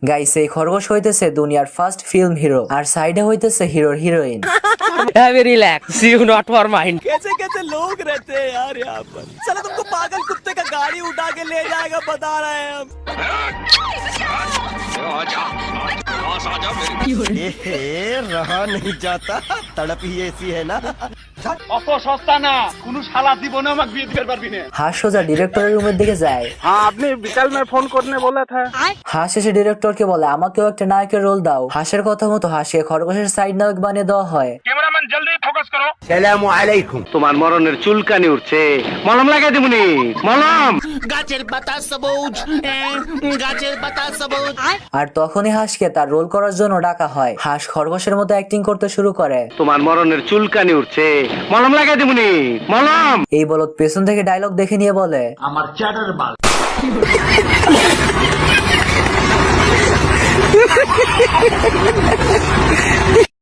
Guys এই খরগোশ হইতেছে দুনিয়ার ফার্স্ট ফিল্ম হিরো আর সাইডে হইতেছে হিরোর heroine. Relax you not for mind. कैसे कैसे लोग रहते हैं यार यहाँ पर। चलो तुमको पागल कुत्ते का गाड़ी उठा के ले जाएगा बता रहे हैं हम। रहा नहीं जाता तड़प ही ऐसी है ना। অত সস্তা না কোন শালা জীবনে আমাকে বিয়ে দিতে পারবি না। হাঁস সোজা ডিরেক্টরের রুমের দিকে যায়। हाँ आपने विकल में फोन करने बोला था। হাঁস এসে ডিরেক্টরকে বলে আমাকেও একটা নায়কের রোল দাও। হাঁসের কথা মতো হাঁসকে খরগোশের সাইড নায়ক বানিয়ে দেওয়া হয়। कैमरामैन जल्दी फोकस करो। সালামু আলাইকুম। তোমার মরণের চুলকানি উঠছে, মলম লাগাই দিবনি। মলম গাছের পাতা সবুজ গাছের পাতা সবুজ। আর তখনই হাঁসকে তার রোল করার জন্য ডাকা হয়। হাঁস খরগোশের মতো অ্যাক্টিং করতে শুরু করে। তোমার মরণের চুলকানি উঠছে, মলম লাগাই দিবনি। মলম এই বলদ পেছন থেকে ডায়লগ দেখে নিয়ে বলে আমার চ্যাটার বাল।